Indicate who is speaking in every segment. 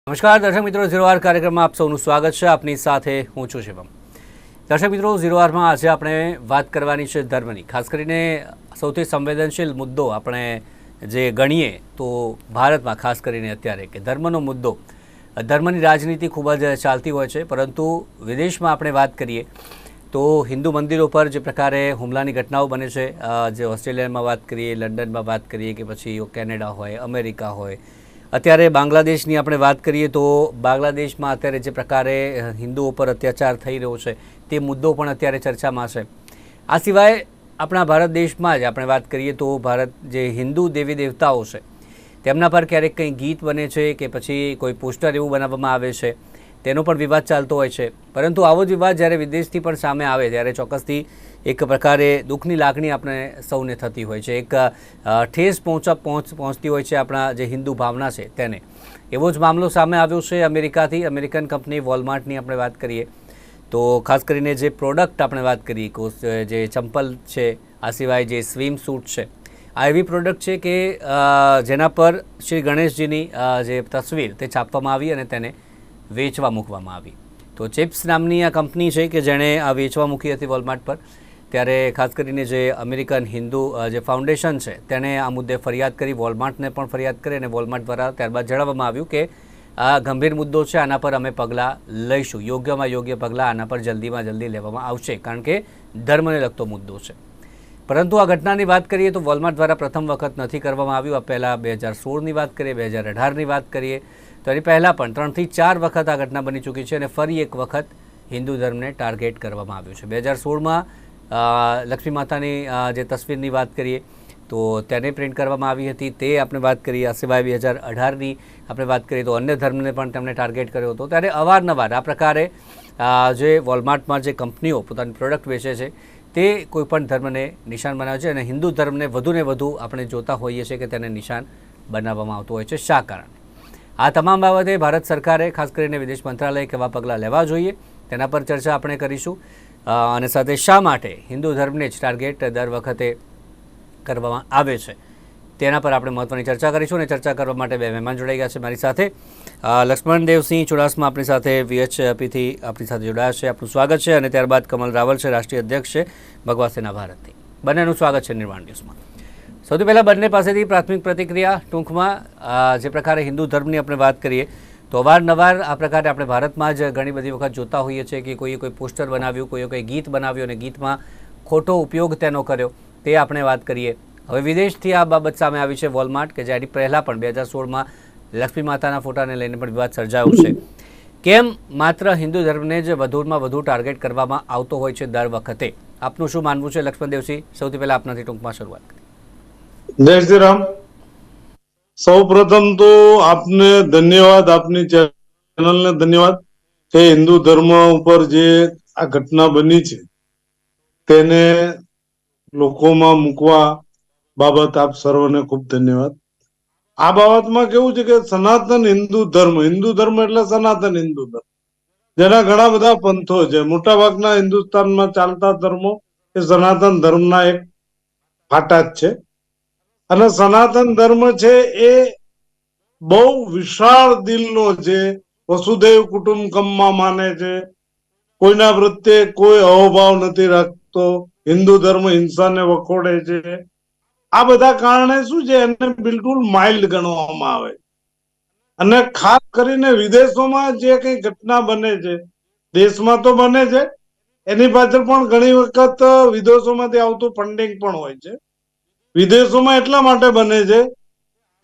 Speaker 1: નમસ્કાર દર્શક મિત્રો, ઝીરો આર કાર્યક્રમમાં આપ સૌનું સ્વાગત છે. આપની સાથે હું છું શિવમ. દર્શક મિત્રો, ઝીરો આરમાં આજે આપણે વાત કરવાની છે ધર્મની. ખાસ કરીને સૌથી સંવેદનશીલ મુદ્દો આપણે જે ગણીએ તો ભારતમાં ખાસ કરીને અત્યારે કે ધર્મનો મુદ્દો, ધર્મની રાજનીતિ ખૂબ જ ચાલતી હોય છે. પરંતુ વિદેશમાં આપણે વાત કરીએ તો હિન્દુ મંદિરો પર જે પ્રકારે હુમલાની ઘટનાઓ બને છે, જે ઓસ્ટ્રેલિયામાં વાત કરીએ, લંડનમાં વાત કરીએ કે પછી કેનેડા હોય, અમેરિકા હોય, અત્યારે બાંગ્લાદેશની આપણે વાત કરીએ તો બાંગ્લાદેશમાં અત્યારે જે પ્રકારે હિન્દુઓ પર અત્યાચાર થઈ રહ્યો છે તે મુદ્દો પણ અત્યારે ચર્ચામાં છે. આ સિવાય આપણા ભારત દેશમાં જ આપણે વાત કરીએ તો ભારત જે હિન્દુ દેવી દેવતાઓ છે તેમના પર ક્યારેક કંઈ ગીત બને છે કે પછી કોઈ પોસ્ટર એવું બનાવવામાં આવે છે, તેનો પણ વિવાદ ચાલતો હોય છે. પરંતુ આવો જ વિવાદ જ્યારે વિદેશથી પણ સામે આવે ત્યારે ચોક્કસથી એક પ્રકારે દુઃખની લાગણી આપણે સૌને થતી હોય છે, એક ઠેસ પહોંચતી હોય છે આપણા જે હિન્દુ ભાવના છે તેને. એવો જ મામલો સામે આવ્યો છે અમેરિકાથી. અમેરિકન કંપની વોલમાર્ટની આપણે વાત કરીએ તો ખાસ કરીને જે પ્રોડક્ટ આપણે વાત કરીએ જે ચંપલ છે, આ સિવાય જે સ્વિમ સૂટ છે, આ એવી પ્રોડક્ટ છે કે જેના પર શ્રી ગણેશજીની જે તસવીર તે છાપવામાં આવી અને તેને વેચવા મૂકવામાં આવી. તો ચિપ્સ નામની આ કંપની છે કે જેણે આ વેચવા મૂકી હતી વોલમાર્ટ પર. ત્યારે ખાસ કરીને જે અમેરિકન હિન્દુ જે ફાઉન્ડેશન છે તેણે આ મુદ્દે ફરિયાદ કરી, વોલમાર્ટને પણ ફરિયાદ કરી અને વોલમાર્ટ દ્વારા ત્યારબાદ જણાવવામાં આવ્યું કે આ ગંભીર મુદ્દો છે, આના પર અમે પગલાં લઈશું, યોગ્યમાં યોગ્ય પગલાં આના પર જલ્દીમાં જલ્દી લેવામાં આવશે, કારણ કે ધર્મને લગતો મુદ્દો છે. પરંતુ આ ઘટનાની વાત કરીએ તો વોલમાર્ટ દ્વારા પ્રથમ વખત નથી કરવામાં આવ્યું. આ પહેલાં 2016ની વાત કરીએ, 2018ની વાત કરીએ તો એની પહેલાં પણ 3 થી 4 વખત આ ઘટના બની ચૂકી છે અને ફરી એક વખત હિન્દુ ધર્મને ટાર્ગેટ કરવામાં આવ્યું છે. 2016માં લક્ષ્મી માતાની જે તસવીરની વાત કરીએ તો તેને પ્રિન્ટ કરવામાં આવી હતી, તે આપણે વાત કરીએ. આ સિવાય 2018ની આપણે વાત કરીએ તો અન્ય ધર્મને પણ તેમણે ટાર્ગેટ કર્યો હતો. ત્યારે અવારનવાર આ પ્રકારે જે વોલમાર્ટમાં જે કંપનીઓ પોતાની પ્રોડક્ટ વેચે છે તે કોઈપણ ધર્મને નિશાન બનાવે છે અને હિન્દુ ધર્મને વધુને વધુ આપણે જોતા હોઈએ છીએ કે તેને નિશાન બનાવવામાં આવતું હોય છે. શા કારણે? આ તમામ બાબતે ભારત સરકારે ખાસ કરીને વિદેશ મંત્રાલયે કેવા પગલાં લેવા જોઈએ તેના પર ચર્ચા આપણે કરીશું. અને સાથે શા માટે હિન્દુ ધર્મને જ ટાર્ગેટ દર વખતે કરવામાં આવે છે તેના પર આપણે મહત્ત્વની ચર્ચા કરીશું. અને ચર્ચા કરવા માટે બે મહેમાન જોડાઈ ગયા છે મારી સાથે. લક્ષ્મણ દેવસિંહ ચુડાસમા આપણી સાથે VHPથી આપણી સાથે જોડાયા છે, આપનું સ્વાગત છે. અને ત્યારબાદ કમલ રાવલ છે, રાષ્ટ્રીય અધ્યક્ષ છે ભગવા સેના ભારતથી. બંનેનું સ્વાગત છે નિર્માણ ન્યૂઝમાં. સૌથી પહેલાં બંને પાસેથી પ્રાથમિક પ્રતિક્રિયા ટૂંકમાં. જે પ્રકારે હિન્દુ ધર્મની આપણે વાત કરીએ તો અવારનવાર આ પ્રકારે આપણે ભારતમાં જ ઘણી બધી વખત જોતા હોઈએ છીએ કે કોઈએ કોઈ પોસ્ટર બનાવ્યું, કોઈએ કોઈ ગીત બનાવ્યું અને ગીતમાં ખોટો ઉપયોગ તેનો કર્યો, તે આપણે વાત કરીએ. હવે વિદેશથી આ બાબત સામે આવી છે વોલમાર્ટ, કે જેની પહેલાં પણ 2016માં લક્ષ્મી માતાના ફોટાને લઈને પણ વિવાદ સર્જાયો છે. કેમ માત્ર હિન્દુ ધર્મને જ વધુમાં વધુ ટાર્ગેટ કરવામાં આવતો હોય છે દર વખતે? આપનું શું માનવું છે લક્ષ્મણ દેવસિંહ? સૌથી પહેલાં આપનાથી ટૂંકમાં શરૂઆત કરીએ.
Speaker 2: જય શ્રી રામ. સૌ પ્રથમ તો આપને ધન્યવાદ, આપની ચેનલને ધન્યવાદ કે હિન્દુ ધર્મ ઉપર જે આ ઘટના બની છે તેને લોકોમાં મૂકવા બાબત આપ સર્વને ખૂબ ધન્યવાદ. આ બાબતમાં કેવું છે કે સનાતન હિન્દુ ધર્મ એટલે સનાતન હિન્દુ ધર્મ, જેના ઘણા બધા પંથો છે. મોટા ભાગના હિન્દુસ્તાનમાં ચાલતા ધર્મો એ સનાતન ધર્મના એક ફાટા જ છે. અને સનાતન ધર્મ છે એ બહુ વિશાળ દિલનો છે, વસુધૈવ કુટુંબકમમાં માને છે, કોઈના પ્રત્યે કોઈ અહોભાવ નથી રાખતો, હિન્દુ ધર્મ હિંસાને વખોડે છે. આ બધા કારણે શું છે, એને બિલકુલ માઇલ્ડ ગણવામાં આવે. અને ખાસ કરીને વિદેશોમાં જે કઈ ઘટના બને છે, દેશમાં તો બને છે, એની પાછળ પણ ઘણી વખત વિદેશોમાંથી આવતું ફંડિંગ પણ હોય છે. વિદેશોમાં એટલા માટે બને છે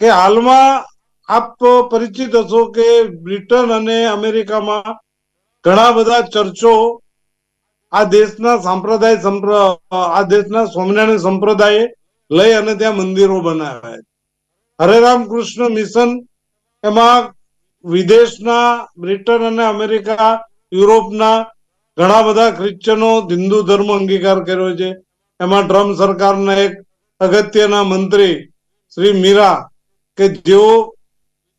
Speaker 2: કે હાલમાં આપ પરિચિત હશો કે બ્રિટન અને અમેરિકામાં ઘણા બધા ચર્ચો આ દેશના સ્વામિનારાયણ સંપ્રદાય લઈ અને ત્યાં મંદિરો બનાવ્યા. હરે રામ કૃષ્ણ મિશન એમાં વિદેશના બ્રિટન અને અમેરિકા, યુરોપના ઘણા બધા ક્રિશ્ચનો હિન્દુ ધર્મ અંગીકાર કર્યો છે. એમાં ટ્રમ્પ સરકારના એક અગત્યના મંત્રી શ્રી મીરા, કે જેઓ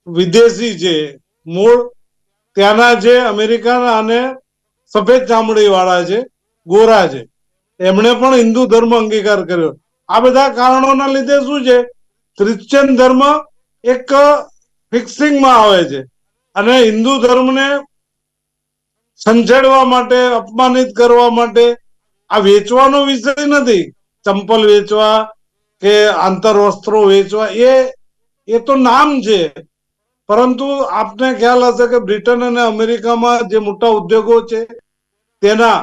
Speaker 2: વિદેશી છે, મૂળ ત્યાંના છે, અમેરિકાના અને સફેદ ચામડી વાળા છે, ગોરા છે, એમણે પણ હિન્દુ ધર્મ અંગીકાર કર્યો. આ બધા કારણોના લીધે શું છે, ક્રિશ્ચિયન ધર્મ એક ફિક્સિંગમાં આવે છે અને હિન્દુ ધર્મને સંછેડવા માટે, અપમાનિત કરવા માટે આ વેચવાનો વિષય નથી. ચંપલ વેચવા કે આંતરવસ્ત્રો વેચવા એ તો નામ છે. પરંતુ આપને ખ્યાલ હશે કે બ્રિટન અને અમેરિકામાં જે મોટા ઉદ્યોગો છે તેના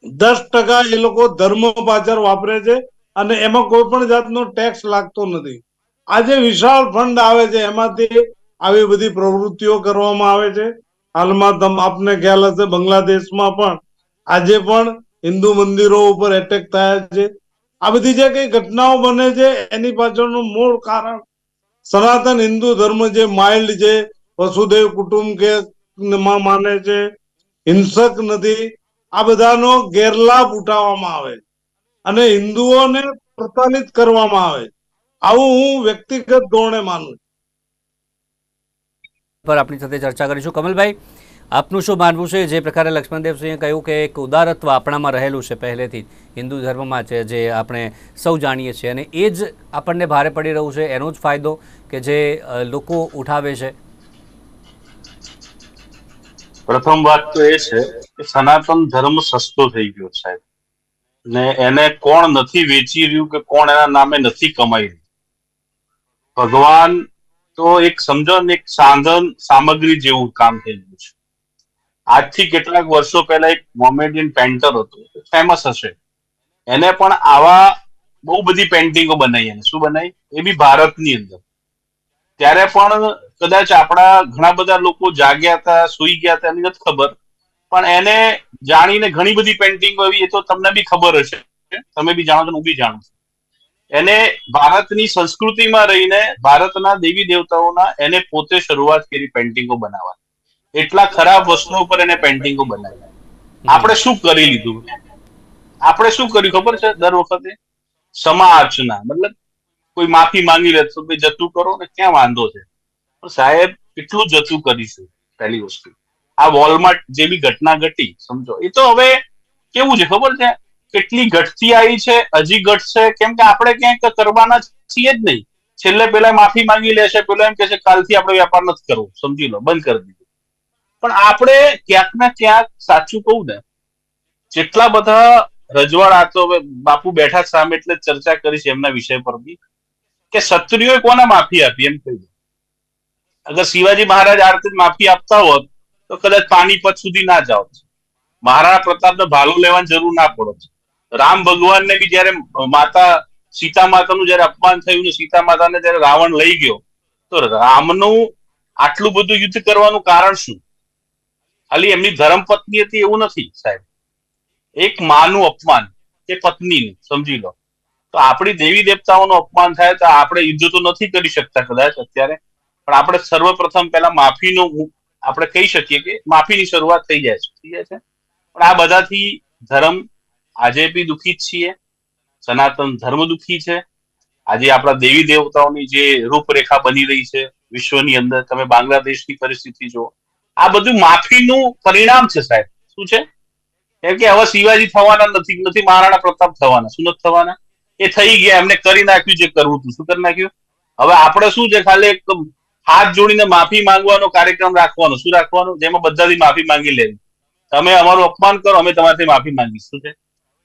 Speaker 2: 10% એ લોકો ધર્મ પાછળ વાપરે છે અને એમાં કોઈ પણ જાતનો ટેક્સ લાગતો નથી. આજે વિશાળ ફંડ આવે છે, એમાંથી આવી બધી પ્રવૃત્તિઓ કરવામાં આવે છે. હાલમાં આપને ખ્યાલ હશે બાંગ્લાદેશમાં પણ આજે પણ હિન્દુ મંદિરો ઉપર એટેક થયા છે. આ બધી જે કઈ ઘટનાઓ બને છે એની પાછળનું મૂળ કારણ સનાતન હિન્દુ ધર્મ જે માઇલ્ડ છે, વસુદેવ કુટુંબ કે માને છે, હિંસક નથી, આ બધાનો ગેરલાભ ઉઠાવવામાં આવે અને હિન્દુઓને પ્રતાડિત કરવામાં આવે. આવું હું વ્યક્તિગત ધોરણે માનું.
Speaker 1: પર આપણી સાથે ચર્ચા કરીશું. કમલભાઈ, આપનું શું માનવું છે? જે પ્રકારે લક્ષ્મણદેવસિંહે કહ્યું કે એક ઉદારત્વ આપણામાં રહેલું છે પહેલેથી હિન્દુ ધર્મમાં છે, જે આપણે સૌ જાણીએ છીએ, અને એ જ આપણને ભારે પડી રહ્યું છે, એનો જ ફાયદો કે જે લોકો ઉઠાવે છે.
Speaker 3: પ્રથમ વાત તો એ છે કે સનાતન ધર્મ સસ્તો થઈ ગયો સાહેબ, ને એને કોણ નથી વેચી રહ્યું કે કોણ એના નામે નથી કમાઈ રહ્યું. ભગવાન તો એક સમજો ને એક સાધન સામગ્રી જેવું કામ થઈ ગયું છે. આજથી કેટલાક વર્ષો પહેલા એક મોમેડિયન પેન્ટર હતો, ફેમસ હશે, એને પણ આવા બહુ બધી પેન્ટિંગો બનાવી. એને શું બનાવી? એ બી ભારતની અંદર. ત્યારે પણ કદાચ આપણા ઘણા બધા લોકો જાગ્યા હતા, સુઈ ગયા હતા, એની નથી ખબર, પણ એને જાણીને ઘણી બધી પેન્ટિંગો એવી, એ તો તમને બી ખબર હશે, તમે બી જાણો છો, હું બી જાણું છું. એને ભારતની સંસ્કૃતિમાં રહીને ભારતના દેવી દેવતાઓના એને પોતે શરૂઆત કરી પેન્ટિંગો બનાવવા. એટલા ખરાબ વસ્તુઓ પર એને પેન્ટિંગો બનાવી. આપણે શું કરી લીધું? આપણે શું કર્યું ખબર છે? દર વખતે સમા અર્ચના, મતલબ કોઈ માફી માંગી લે તો જતું કરો ને, ક્યાં વાંધો છે? પણ સાહેબ કેટલું જતું કરીશું? પહેલી વસ્તુ, આ વોલમાં જે બી ઘટના ઘટી, સમજો, એ તો હવે કેવું છે ખબર છે? કેટલી ઘટતી આવી છે, હજી ઘટશે, કેમ કે આપણે ક્યાંક કરવાના છીએ જ નહીં. છેલ્લે પેલા માફી માંગી લેશે, પેલા એમ કે છે કાલથી આપણે વેપાર નથી કરવો, સમજી લો, બંધ કરી દીધું. પણ આપણે ક્યાંક ને ક્યાંક, સાચું કહું ને, જેટલા બધા રજવાડા, તો બાપુ બેઠા સામે એટલે ચર્ચા કરીશ એમના વિષય પર બી, કે ક્ષત્રિયોએ કોને માફી આપી એમ કહી દો. અગર શિવાજી મહારાજ આ રીતે માફી આપતા હોત તો કદાચ પાણીપત સુધી ના જાઓ, મહારાણા પ્રતાપને ભાલો લેવાની જરૂર ના પડત, રામ ભગવાનને બી જયારે માતા સીતા માતાનું જયારે અપમાન થયું ને સીતા માતાને જયારે રાવણ લઈ ગયો, તો રામનું આટલું બધું યુદ્ધ કરવાનું કારણ શું? ખાલી એમની ધર્મપત્ની હતી એવું નથી સાહેબ, એક માનું અપમાન કે પત્નીનું, સમજી લો. તો આપણી દેવી દેવતાઓનું અપમાન થાય તો આપણે યુદ્ધ તો નથી કરી શકતા કદાચ અત્યારે, પણ આપણે સર્વપ્રથમ પહેલા માફીનું આપણે કહી શકીએ કે માફીની શરૂઆત થઈ જાય છે. પણ આ બધાથી ધર્મ આજે બી દુઃખી જ છીએ, સનાતન ધર્મ દુઃખી છે. આજે આપણા દેવી દેવતાઓની જે રૂપરેખા બની રહી છે વિશ્વની અંદર, તમે બાંગ્લાદેશની પરિસ્થિતિ જુઓ, આ બધું માફીનું પરિણામ છે સાહેબ. શું છે? કેમ કે હવે શિવાજી થવાના નથી, મહારાણા પ્રતાપ થવાના. શું નથી થવાના? એ થઈ ગયા, એમને કરી નાખ્યું જે કરવું હતું. શું કરી નાખ્યું? હવે આપણે શું છે, ખાલી એક હાથ જોડીને માફી માંગવાનો કાર્યક્રમ રાખવાનો. શું રાખવાનો? જેમાં બધાથી માફી માંગી લેવી. તમે અમારું અપમાન કરો, અમે તમારાથી માફી માંગીશું છે.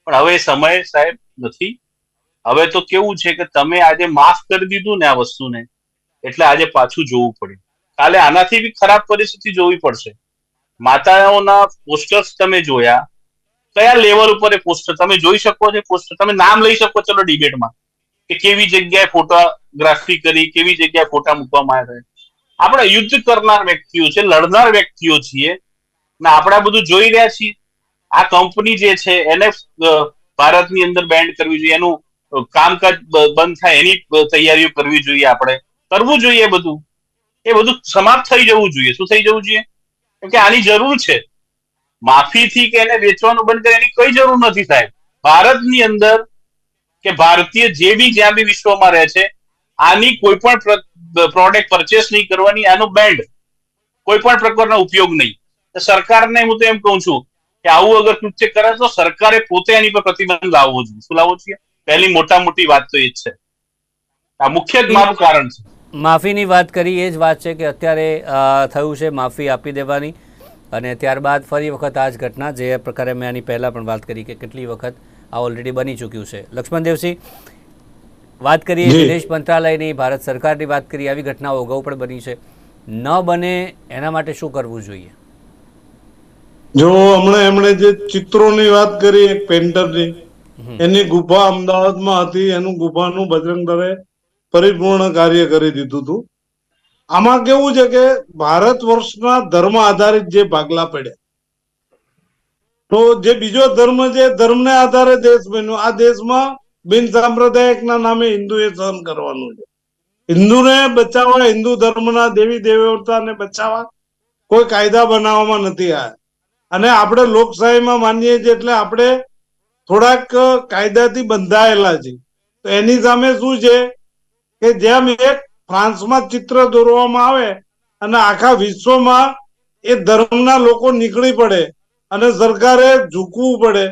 Speaker 3: પણ હવે એ સમય સાહેબ નથી. હવે તો કેવું છે કે તમે આજે માફ કરી દીધું ને આ વસ્તુને, એટલે આજે પાછું જોવું પડ્યું. કાલે આનાથી બી ખરાબ પરિસ્થિતિ જોવી પડશે. માતાઓના પોસ્ટર્સ તમે જોયા, કયા લેવલ ઉપર એ પોસ્ટર તમે જોઈ શકો છો? પોસ્ટર તમે નામ લઈ શકો, ચલો ડિબેટમાં, કે કેવી જગ્યાએ ફોટોગ્રાફી કરી, કેવી જગ્યાએ ફોટા મૂકવામાં આવ્યા. આપણે યુદ્ધ કરનાર વ્યક્તિઓ છે, લડનાર વ્યક્તિઓ છીએ, ને આપણે બધું જોઈ રહ્યા છીએ. આ કંપની જે છે એને ભારતની અંદર બેન્ડ કરવી જોઈએ, એનું કામકાજ બંધ થાય એની તૈયારીઓ કરવી જોઈએ. આપણે કરવું જોઈએ બધું, એ બધું સમાપ્ત થઈ જવું જોઈએ. શું થઈ જવું જોઈએ? કેમ કે આની જરૂર છે. માફીથી કે એને વેચવાનું બંધ કરે એની કઈ જરૂર નથી સાહેબ. ભારતની અંદર કે ભારતીય જે બી જ્યાં બી વિશ્વમાં રહે છે, આની કોઈ પણ પ્રોડક્ટ પરચેસ નહીં કરવાની, આનો બેન્ડ, કોઈ પણ પ્રકારનો ઉપયોગ નહીં. સરકારને હું તો એમ કહું છું કે આવું અગર કૃત્ય કરે તો સરકારે પોતે એની પર પ્રતિબંધ લાવવો જોઈએ. શું લાવવો જોઈએ? પહેલી મોટા મોટી વાત તો એ જ છે. આ મુખ્ય જ મારું કારણ છે.
Speaker 1: માફીની વાત કરી એ જ વાત છે કે અત્યારે થયું છે માફી આપી દેવાની અને ત્યારબાદ ફરી વખત આ જ ઘટના જે પ્રકારે મેં આની પહેલાં પણ વાત કરી કે કેટલી વખત આ ઓલરેડી બની ચૂક્યું છે. લક્ષ્મણદેવસિંહ, વાત કરીએ વિદેશ મંત્રાલયની, ભારત સરકારની વાત કરીએ, આવી ઘટનાઓ અગાઉ પણ બની છે. ન બને એના માટે શું કરવું જોઈએ?
Speaker 2: જો હમણાં એમણે જે ચિત્રોની વાત કરી એક પેન્ટરની, એની ગુફા અમદાવાદમાં હતી, એનું ગુફાનું બજરંગ દળે પરિપૂર્ણ કાર્ય કરી દીધું હતું. આમાં કેવું છે કે ભારત વર્ષના ધર્મ આધારિત જે ભાગલા પડ્યા, તો જે બીજો ધર્મ છે ધર્મને આધારે દેશ બન્યો. આ દેશમાં બિન સાંપ્રદાયિક ના નામે હિન્દુએ સહન કરવાનું છે. હિન્દુને બચાવવા, હિન્દુ ધર્મના દેવી દેવતાને બચાવવા કોઈ કાયદા બનાવવામાં નથી આવ્યા. અને આપણે લોકશાહીમાં માનીએ છીએ એટલે આપણે થોડાક કાયદાથી બંધાયેલા છે. તો એની સામે શું છે કે જેમ એક ફ્રાન્સમાં ચિત્ર દોરવામાં આવે અને આખા વિશ્વમાં એ ધર્મના લોકો નીકળી પડે અને સરકારે ઝૂકવું પડે,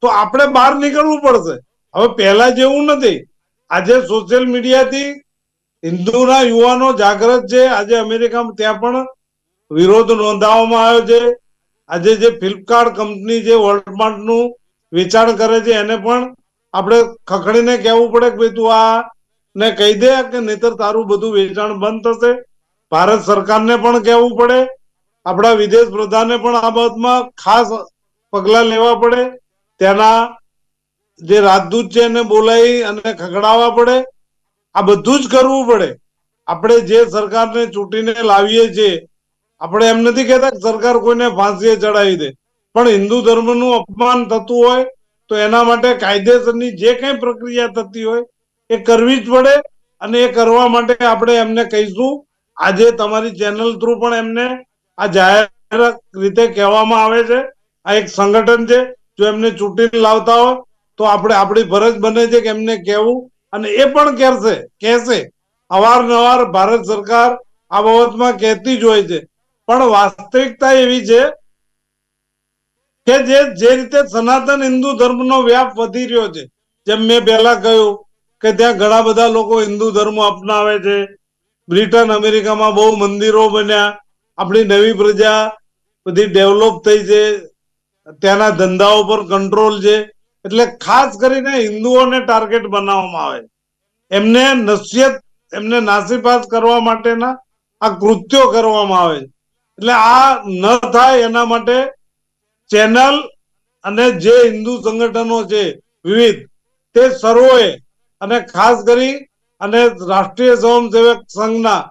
Speaker 2: તો આપણે બહાર નીકળવું પડશે. હવે પહેલા જેવું નથી. આજે સોશિયલ મીડિયાથી હિન્દુના યુવાનો જાગૃત છે. આજે અમેરિકામાં ત્યાં પણ વિરોધ નોંધાવવામાં આવ્યો છે. આજે જે ફ્લિપકાર્ટ કંપની જે વોલમાર્ટનું વેચાણ કરે છે એને પણ આપણે ખખડીને કહેવું પડે કે ભાઈ તું આ ને કહી દે કે નહીતર તારું બધું વેચાણ બંધ થશે. ભારત સરકારને પણ કહેવું પડે, આપણા વિદેશ પ્રધાને પણ આ બાબતમાં ખાસ પગલા લેવા પડે. ત્યાંના જે રાજદૂત છે એને બોલાવી અને ખખડાવવા પડે. આ બધું જ કરવું પડે. આપણે જે સરકારને ચૂંટીને લાવીએ છીએ, આપણે એમ નથી કહેતા કે સરકાર કોઈને ફાંસીએ ચડાવી દે, પણ હિન્દુ ધર્મનું અપમાન થતું હોય તો એના માટે કાયદેસરની જે કઈ પ્રક્રિયા થતી હોય એ કરવી જ પડે. અને એ કરવા માટે આપણે એમને કહીશું. આજે તમારી ચેનલ થ્રુ પણ એમને આ જાહેર રીતે કહેવામાં આવે છે. આ એક સંગઠન છે, જો એમને ચૂંટીને લાવતા હોય તો આપણે આપણી ફરજ બને છે કે એમને કહેવું. અને એ પણ કહેશે. અવારનવાર ભારત સરકાર આ બાબતમાં કહેતી જ હોય છે. પણ વાસ્તવિકતા એવી છે કે જે રીતે સનાતન હિન્દુ ધર્મનો વ્યાપ વધી રહ્યો છે, જેમ મેં પહેલા કહ્યું કે ત્યાં ઘણા બધા લોકો હિન્દુ ધર્મ અપનાવે છે. બ્રિટન, અમેરિકામાં બહુ મંદિરો બન્યા. આપણી નવી પ્રજા બધી ડેવલપ થઈ છે. ત્યાંના ધંધાઓ પર કંટ્રોલ છે. એટલે ખાસ કરીને હિન્દુઓને ટાર્ગેટ બનાવવામાં આવે. એમને નસીહત, એમને નાસીપાસ કરવા માટેના આ કૃત્યો કરવામાં આવે. એટલે આ ન થાય એના માટે ચેનલ અને જે હિન્દુ સંગઠનો છે વિવિધ, તે સર્વોએ અને ખાસ કરી અને રાષ્ટ્રીય સ્વયંસેવક સંઘના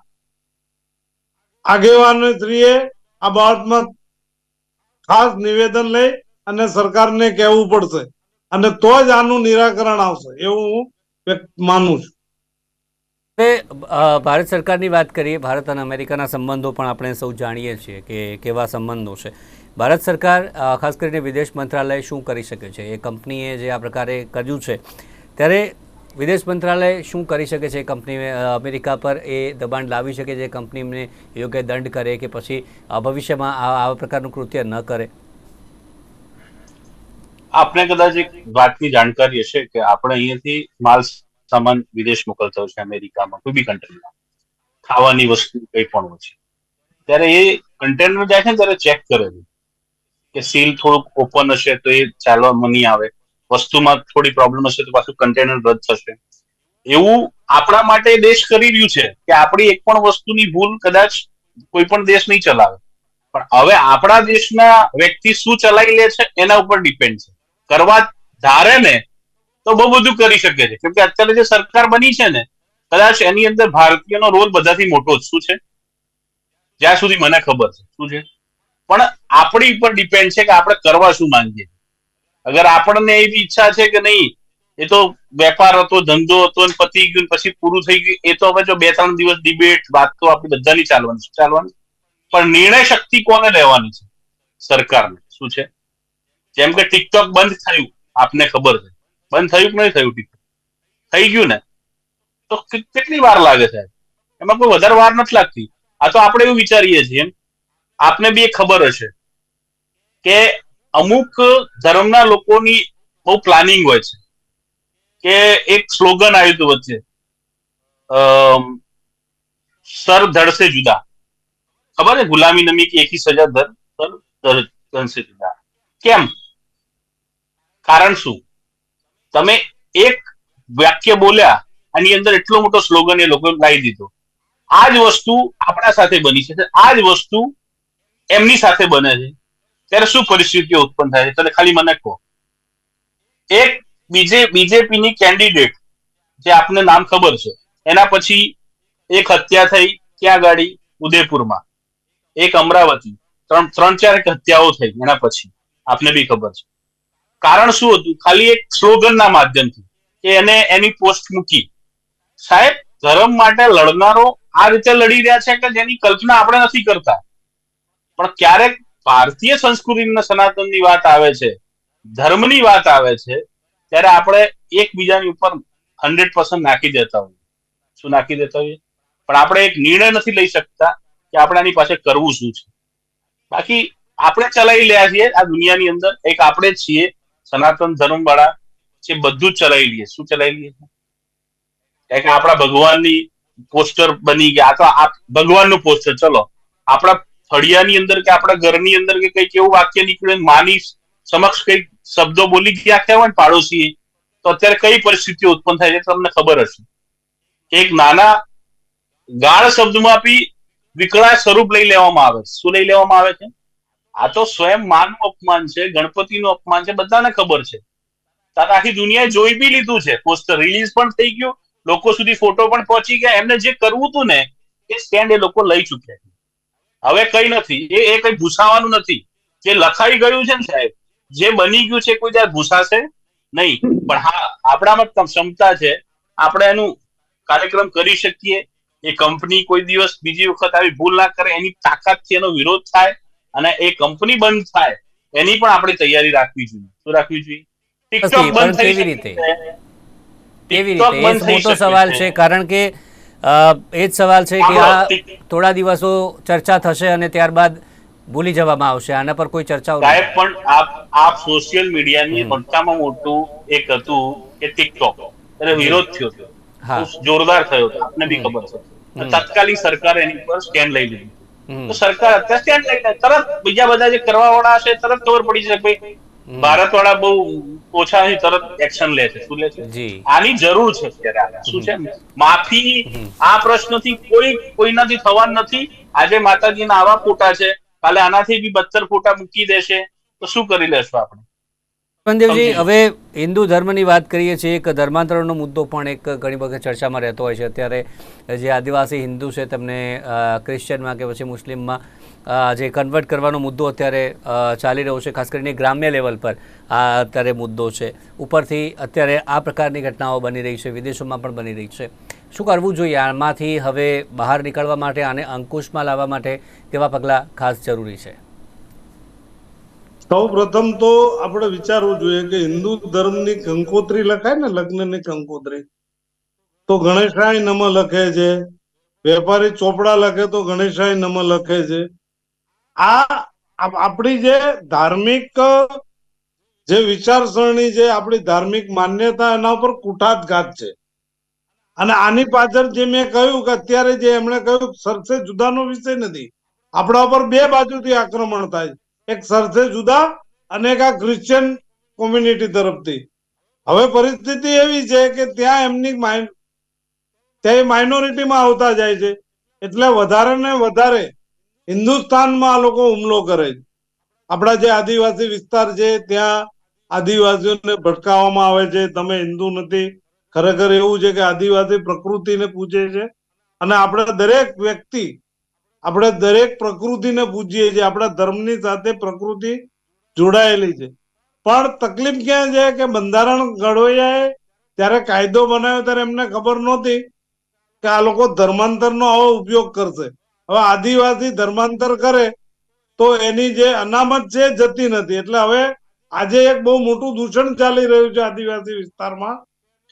Speaker 2: આગેવાનોશ્રીએ આ બાબતમાં ખાસ નિવેદન લઈ અને સરકારને કહેવું પડશે. અને તો જ આનું નિરાકરણ આવશે એવું હું માનું છું.
Speaker 1: હવે ભારત સરકારની વાત કરીએ. ભારત અને અમેરિકાના સંબંધો પણ આપણે સૌ જાણીએ છીએ કે કેવા સંબંધો છે. ભારત સરકાર ખાસ કરીને વિદેશ મંત્રાલય શું કરી શકે છે? એ કંપનીએ જે આ પ્રકારે કર્યું છે ત્યારે વિદેશ મંત્રાલય શું કરી શકે છે? કંપની અમેરિકા પર એ દબાણ લાવી શકે છે કંપનીને યોગ્ય દંડ કરે કે પછી ભવિષ્યમાં આવા પ્રકારનું કૃત્ય ન કરે?
Speaker 3: આપને કદાચ એક વાતની જાણકારી હશે કે આપણે અહીંયાથી માલ સામાન વિદેશ મોકલતા હોય છે અમેરિકામાં, કોઈ બી કન્ટ્રીમાં, ખાવાની વસ્તુ કઈ પણ હોય છે. ત્યારે એ કન્ટેનર જાય છે ને ત્યારે ચેક કરે છે કે સીલ થોડુંક ઓપન હશે તો એ ચાલવામાં નહીં આવે, વસ્તુમાં થોડી પ્રોબ્લેમ હશે તો પાછું કન્ટેનર રદ થશે. એવું આપણા માટે દેશ કરી રહ્યું છે કે આપણી એક પણ વસ્તુની ભૂલ કદાચ કોઈ પણ દેશ નહીં ચલાવે. પણ હવે આપણા દેશના વ્યક્તિ શું ચલાવી લે છે એના ઉપર ડિપેન્ડ છે. કરવા ધારે ને તો બહુ બધું કરી શકે છે. કેમ કે અત્યારે જે સરકાર બની છે ને, કદાચ એની અંદર ભારતીયનો રોલ બધાથી મોટો જ શું છે, જ્યાં સુધી મને ખબર છે શું છે. પણ આપણી ઉપર ડિપેન્ડ છે કે આપણે કરવા શું માંગીએ. અગર આપણને એવી ઈચ્છા છે કે નહીં, એ તો વેપાર હતો, ધંધો હતો, પતી ગયું, પછી પૂરું થઈ ગયું, એ તો હવે જો 2-3 દિવસ ડિબેટ વાત તો આપણી બધાની ચાલવાની. પણ નિર્ણય શક્તિ કોને લેવાની છે? સરકારને. શું છે? જેમ કે ટિકટોક બંધ થયું, આપને ખબર છે, બંધ થયું કે નહીં થયું? ટિકટોક થઈ ગયું ને, તો કેટલી વાર લાગે છે? એમાં કોઈ વધારે વાર નથી લાગતી. આ તો આપણે એવું વિચારીએ છીએ. આપને બી ખબર હશે કે અમુક ધર્મના લોકોની બહુ પ્લાનિંગ હોય છે. કે એક સ્લોગન આવ્યું હતું વચ્ચે, સર ધડસે જુદા, ખબર છે ગુલામી નમી की एक ही सजा दर सर धड़ से जुदा. કેમ? કારણ શું? તમે એક વાક્ય બોલ્યા, આની અંદર એટલો મોટો સ્લોગન એ લોકો લાવી દીધો. આ જ વસ્તુ આપણા સાથે બની છે, આ જ વસ્તુ એમની સાથે બને છે, ત્યારે શું પરિસ્થિતિઓ ઉત્પન્ન થાય છે? તને ખાલી મને કહો. એક બીજેપીની કેન્ડિડેટ, જે આપને નામ ખબર છે, એના પછી એક હત્યા થઈ, ક્યાં ગાડી? ઉદયપુરમાં, એક અમરાવતી, ત્રણ ચાર હત્યાઓ થઈ એના પછી, આપને બી ખબર છે. કારણ શું હતું? ખાલી એક સ્લોગનના માધ્યમથી કે એને એની પોસ્ટ મૂકી. સાહેબ, ધર્મ માટે લડનારો આ રીતે લડી રહ્યા છે કે જેની કલ્પના આપણે નથી કરતા. પણ ક્યારેક ભારતીય સંસ્કૃતિ સનાતનની વાત આવે છે, ધર્મની વાત આવે છે, ત્યારે આપણે એકબીજાની ઉપર 100% નાખી દેતા હોઈએ. શું નાખી દેતા હોઈએ? પણ આપણે એક નિર્ણય નથી લઈ શકતા કે આપણે આની પાસે કરવું શું છે. બાકી આપણે ચલાવી રહ્યા છીએ આ દુનિયાની અંદર, એક આપણે જ છીએ સનાતન ધર્મ વાળા, જે બધું જ ચલાવી લઈએ. શું ચલાવી લઈએ? કે આપણા ભગવાનની પોસ્ટર બની ગયા, તો આ ભગવાનનું પોસ્ટર, ચલો આપણા ફળિયાની અંદર કે આપણા ઘરની અંદર કે કઈક એવું વાક્ય નીકળે, માની સમક્ષ કઈક શબ્દો બોલી ગયા હોય પાડોશી, તો અત્યારે કઈ પરિસ્થિતિઓ ઉત્પન્ન થાય છે તમને ખબર હશે કે એક નાના ગાળ શબ્દમાં બી વિકરાળ સ્વરૂપ લઈ લેવામાં આવે છે. શું લઈ લેવામાં આવે છે? આ તો સ્વયં માનનું અપમાન છે, ગણપતિનું અપમાન છે, બધાને ખબર છે. તારે આખી દુનિયાએ જોઈ બી લીધું છે, પોસ્ટર રિલીઝ પણ થઈ ગયું, લોકો સુધી ફોટો પણ પહોંચી ગયા. એમને જે કરવું હતું ને એ સ્ટેન્ડ એ લોકો લઈ ચુક્યા છે. હવે કઈ નથી, એ કઈ ભૂસાવાનું નથી. જે લખાઈ ગયું છે ને સાહેબ, જે બની ગયું છે, કોઈ ત્યારે ભૂસાશે નહીં. પણ હા, આપણામાં ક્ષમતા છે, આપણે એનું કાર્યક્રમ કરી શકીએ. એ કંપની કોઈ દિવસ બીજી વખત આવી ભૂલ ના કરે, એની તાકાતથી એનો વિરોધ થાય અને એ કંપની બંધ થાય, એની પણ આપણે તૈયારી રાખવી જોઈએ. શું રાખવી જોઈએ? ટિકટોક બંધ થઈ
Speaker 1: કેવી રીતે? કેવી
Speaker 3: ટિકટોક
Speaker 1: રીતે?
Speaker 3: બંધ
Speaker 1: એ
Speaker 3: થઈ
Speaker 1: મોટો સવાલ છે, કારણ કે એ જ સવાલ છે કે આ થોડા દિવસો ચર્ચા થશે અને ત્યારબાદ ભૂલી જવામાં આવશે. આના પર કોઈ ચર્ચાઓ
Speaker 3: સાહેબ, પણ આપ સોશિયલ મીડિયાની મોટામાં મોટું એક હતું કે ટિકટોક, એટલે વિરોધ થયો હતો, જોરદાર થયો હતો, આપને બી ખબર છે. તત્કાલીન સરકારે એની પર સ્ટેન્ડ લઈ લીધું. તો સરકાર અત્યારે સ્ટેન્ડ લઈને તરત બીજા બધા જે કરવા વાળા હશે તરત ખબર પડી જશે ભાઈ ભારત વાળા બહુ ઓછા તરત એક્શન લે છે. શું લે છે? આની જરૂર છે અત્યારે. શું છે? માફી આ પ્રશ્નથી કોઈનાથી થવાનું નથી. આજે માતાજીના આવા ફોટા છે, કાલે આનાથી બી 72 ફોટા મૂકી દેશે, તો શું કરી લેશું આપણે?
Speaker 1: દેવજી, હવે હિન્દુ ધર્મની વાત કરીએ છીએ, એક ધર્માંતરણનો મુદ્દો પણ એક ઘણી વખત ચર્ચામાં રહેતો હોય છે. અત્યારે જે આદિવાસી હિન્દુ છે તેમને ક્રિશ્ચનમાં કે પછી મુસ્લિમમાં જે કન્વર્ટ કરવાનો મુદ્દો અત્યારે ચાલી રહ્યો છે, ખાસ કરીને ગ્રામ્ય લેવલ પર આ અત્યારે મુદ્દો છે. ઉપરથી અત્યારે આ પ્રકારની ઘટનાઓ બની રહી છે, વિદેશોમાં પણ બની રહી છે. શું કરવું જોઈએ આમાંથી હવે બહાર નીકળવા માટે, આને અંકુશમાં લાવવા માટે કેવા પગલાં ખાસ જરૂરી છે?
Speaker 2: સૌ પ્રથમ તો આપણે વિચારવું જોઈએ કે હિન્દુ ધર્મની કંકોત્રી લખાય ને, લગ્નની કંકોત્રી, તો ગણેશાય નમ લખે છે. વેપારી ચોપડા લખે તો ગણેશાય નમ લખે છે. આ આપણી જે ધાર્મિક જે વિચારસરણી છે, આપણી ધાર્મિક માન્યતા, એના ઉપર કુઠાતઘાત છે. અને આની પાછળ જે મેં કહ્યું કે અત્યારે જે એમણે કહ્યું, સરસે જુદાનો વિષય નથી, આપણા ઉપર બે બાજુથી આક્રમણ થાય. એક સરસે જુદા અને એક આ ક્રિશ્ચિયન કોમ્યુનિટી તરફથી. હવે પરિસ્થિતિ એવી છે કે ત્યાં એમની ત્યાં માઇનોરિટીમાં આવતા જાય છે, એટલે વધારે ને વધારે હિન્દુસ્તાનમાં આ લોકો હુમલો કરે છે. આપણા જે આદિવાસી વિસ્તાર છે ત્યાં આદિવાસીઓને ભટકાવવામાં આવે છે, તમે હિન્દુ નથી. ખરેખર એવું છે કે આદિવાસી પ્રકૃતિને પૂજે છે, અને આપણે દરેક વ્યક્તિ, આપણે દરેક પ્રકૃતિને પૂજીએ છીએ. આપણા ધર્મની સાથે પ્રકૃતિ જોડાયેલી છે. પણ તકલીફ ક્યાં છે કે બંધારણ ઘડવૈયાએ ત્યારે કાયદો બનાવ્યો ત્યારે એમને ખબર નહોતી કે આ લોકો ધર્માંતરનો આવો ઉપયોગ કરશે. હવે આદિવાસી ધર્માંતર કરે તો એની જે અનામત છે જતી નથી. એટલે હવે આજે એક બહુ મોટું દૂષણ ચાલી રહ્યું છે આદિવાસી વિસ્તારમાં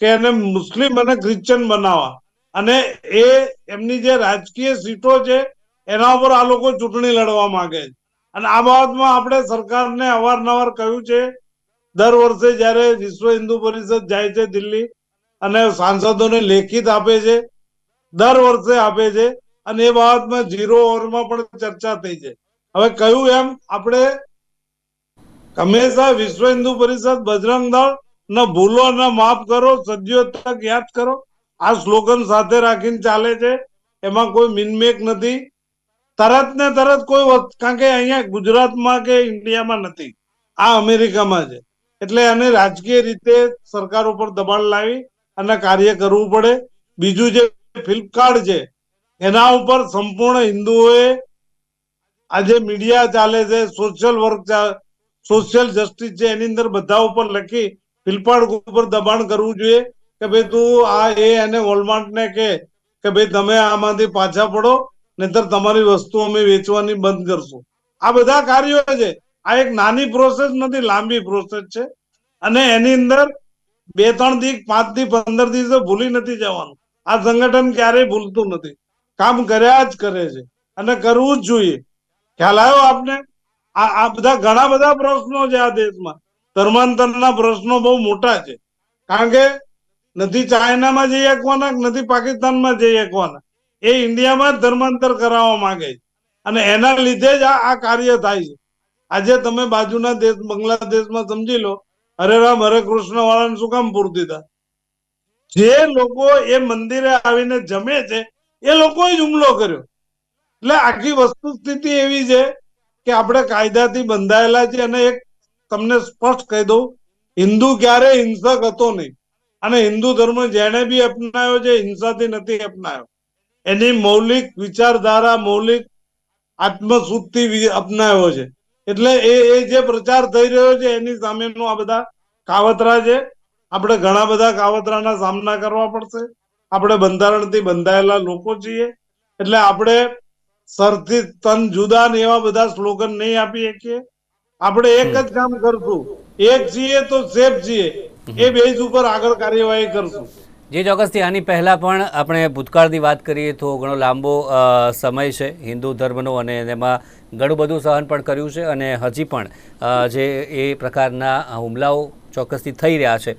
Speaker 2: કે એને મુસ્લિમ અને ક્રિશ્ચિયન બનાવવા, અને એ એમની જે રાજકીય સીટો છે એના ઉપર આ લોકો ચૂંટણી લડવા માંગે છે. અને આ બાબતમાં આપણે સરકારને અવારનવાર કહ્યું છે. દર વર્ષે જયારે વિશ્વ હિન્દુ પરિષદ જાય છે દિલ્હી અને સાંસદોને લેખિત આપે છે, દર વર્ષે આપે છે, અને એ બાબતમાં 0 ઓવરમાં પણ ચર્ચા થઈ છે. હવે કહ્યું એમ આપણે હંમેશા વિશ્વ હિન્દુ પરિષદ, બજરંગ દળ ન ભૂલો ન માફ કરો, સદીઓ તક યાદ કરો, આ સ્લોગન સાથે રાખીને ચાલે છે. એમાં કોઈ મિનમેક નથી. તરત ને તરત કોઈ કારણ કે અહીંયા ગુજરાતમાં કે ઇન્ડિયામાં નથી, આ અમેરિકામાં છે. એટલે એને રાજકીય રીતે સરકાર ઉપર દબાણ લાવી અને કાર્ય કરવું પડે. બીજું જે ફ્લિપકાર્ટ છે એના ઉપર સંપૂર્ણ હિન્દુઓએ આજે મીડિયા ચાલે છે, સોશિયલ વર્ક, સોશિયલ જસ્ટિસ છે, એની અંદર બધા ઉપર લખી ફ્લિપકાર્ટ ઉપર દબાણ કરવું જોઈએ કે ભાઈ તું આ એને વોલમાર્ટ ને કે ભાઈ તમે આમાંથી પાછા પડો, નહીતર તમારી વસ્તુ અમે વેચવાની બંધ કરશું. આ બધા કાર્યો છે. આ એક નાની પ્રોસેસ નથી, લાંબી પ્રોસેસ છે. અને એની અંદર 2-3 દિવસ, 5 થી 15 દિવસે ભૂલી નથી જવાનું. આ સંગઠન ક્યારેય ભૂલતું નથી, કામ કર્યા જ કરે છે અને કરવું જ જોઈએ. ખ્યાલ આવ્યો આપને? આ બધા ઘણા બધા પ્રશ્નો છે આ દેશમાં. ધર્માંતરના પ્રશ્નો બહુ મોટા છે, કારણ કે નથી ચાઇનામાં જઈ શકવાના, નથી પાકિસ્તાનમાં જઈ શકવાના, એ ઇન્ડિયામાં જ ધર્માંતર કરાવવા માંગે છે અને એના લીધે જ આ કાર્ય થાય છે. આજે તમે બાજુના દેશ બાંગ્લાદેશમાં સમજી લો, હરે રામ હરે કૃષ્ણ વાળાને શું કામ પૂર દીધા? જે લોકો એ મંદિરે આવીને જમે છે એ લોકોએ જ હુમલો કર્યો. એટલે આખી વસ્તુસ્થિતિ એવી છે કે આપણે કાયદાથી બંધાયેલા છે. અને એક તમને સ્પષ્ટ કહી દઉં, હિન્દુ ક્યારે હિંસક હતો નહીં. અને હિન્દુ ધર્મ જેને બી અપનાવ્યો છે હિંસાથી નથી અપનાવ્યો. એની મૌલિક વિચારધારા, મૌલિક આત્મશુદ્ધિથી અપનાવ્યો છે. એટલે એ જે પ્રચાર થઈ રહ્યો છે એની સામેનું આ બધા કાવતરા છે. આપણે ઘણા બધા કાવતરાના સામના કરવા પડશે. આપણે બંધારણથી બંધાયેલા લોકો છીએ, એટલે આપણે સરથી તન જુદા ને એવા બધા સ્લોગન નહીં આપી શકીએ. આપણે એક જ કામ કરશું, એક છીએ તો સેફ છીએ, એ બેઝ ઉપર આગળ કાર્યવાહી કરશું.
Speaker 1: જે ચોક્કસથી આની પહેલાં પણ આપણે ભૂતકાળની વાત કરીએ તો ઘણો લાંબો સમય છે હિન્દુ ધર્મનો, અને એમાં ઘણું બધું સહન પણ કર્યું છે અને હજી પણ જે એ પ્રકારના હુમલાઓ ચોક્કસથી થઈ રહ્યા છે.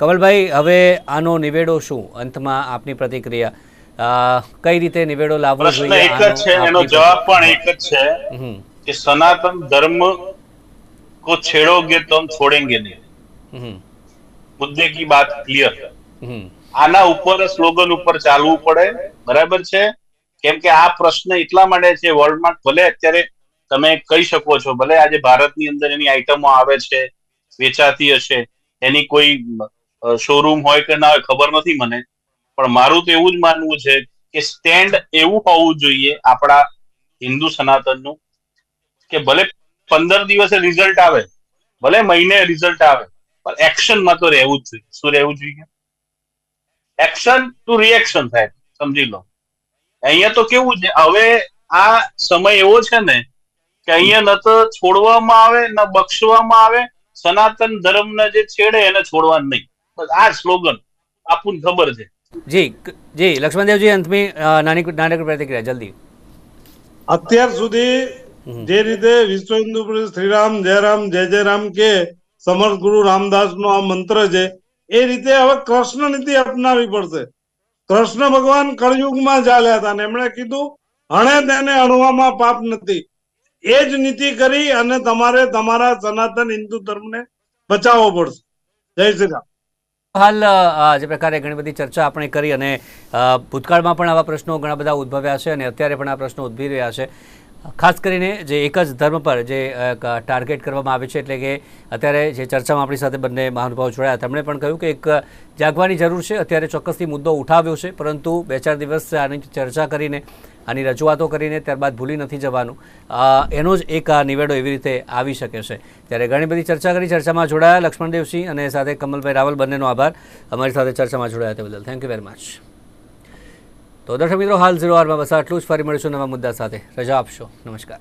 Speaker 1: કમલભાઈ, હવે આનો નિવેડો શું? અંતમાં આપની પ્રતિક્રિયા, કઈ રીતે નિવેડો લાવવો જોઈએ?
Speaker 3: એક જ છે, એનો જવાબ પણ એક જ છે કે સનાતન ધર્મ को छेड़ोगे तो हम छोड़ेंगे नहीं. मुद्दे की बात क्लियर. આના ઉપર સ્લોગન ઉપર ચાલવું પડે, બરાબર છે? કેમ કે આ પ્રશ્ન એટલા માટે છે, વર્લ્ડમાં ભલે અત્યારે તમે કહી શકો છો, ભલે આજે ભારતની અંદર એની આઈટમો આવે છે, વેચાતી હશે, એની કોઈ શોરૂમ હોય કે ના હોય ખબર નથી મને, પણ મારું તો એવું જ માનવું છે કે સ્ટેન્ડ એવું હોવું જોઈએ આપણા હિન્દુ સનાતનનું કે ભલે 15 દિવસે રિઝલ્ટ આવે, ભલે મહિને રિઝલ્ટ આવે, પણ એક્શનમાં તો રહેવું જ જોઈએ. શું રહેવું જોઈએ? એક્શન ટુ રિએક્શન થાય, સમજી લો. અહીંયા તો કેવું છે, હવે આ સમય એવો છે ને કે અહીંયા ન તો છોડવામાં આવે ન બક્ષવામાં આવે. સનાતન ધર્મને જે છેડે એને છોડવાનું નહીં. બસ આ સ્લોગન આપણને ખબર છે.
Speaker 1: જી જી લક્ષ્મણદેવજી, અંતમી નાનકડી પ્રતિક્રિયા જલ્દી.
Speaker 2: અત્યાર સુધી જે રીતે વિશ્વ હિન્દુ પરિષદ શ્રીરામ જય રામ જય જય રામ કે સમર્થ ગુરુ રામદાસ નો આ મંત્ર છે, એ રીતે હવે કૃષ્ણ નીતિ અપનાવી પડશે. કૃષ્ણ ભગવાન કળયુગમાં ચાલ્યા હતા ને એમણે કીધું હણે તેને અણવામાં પાપ નથી. એ જ નીતિ કરી અને તમારે તમારા સનાતન હિન્દુ ધર્મને બચાવવો પડશે. જય શ્રી રામ.
Speaker 1: હાલ જે પ્રકારે ઘણી બધી ચર્ચા આપણે કરી અને ભૂતકાળમાં પણ આવા પ્રશ્નો ઘણા બધા ઉદ્ભવ્યા છે અને અત્યારે પણ આ પ્રશ્નો ઉદ્ભવી રહ્યા છે. ખાસ કરીને જે એક જ ધર્મ પર જે ટાર્ગેટ કરવામાં આવે છે, એટલે કે અત્યારે જે ચર્ચામાં આપણી સાથે બંને મહાનુભાવો જોડાયા, તેમણે પણ કહ્યું કે એક જાગવાની જરૂર છે. અત્યારે ચોક્કસથી મુદ્દો ઉઠાવ્યો છે, પરંતુ 2-4 દિવસ આની ચર્ચા કરીને, આની રજૂઆતો કરીને ત્યારબાદ ભૂલી નથી જવાનું. એનો જ એક નિવેડો એવી રીતે આવી શકે છે. ત્યારે ઘણી બધી ચર્ચા કરી. ચર્ચામાં જોડાયા લક્ષ્મણદેવસિંહ અને સાથે કમલભાઈ રાવલ, બંનેનો આભાર અમારી સાથે ચર્ચામાં જોડાયા તે બદલ. Thank you very much. તો દર્શક મિત્રો, હાલ 0 આવરમાં બસ આટલું જ. ફરી મળીશું નવા મુદ્દા સાથે. રજા આપશો. નમસ્કાર.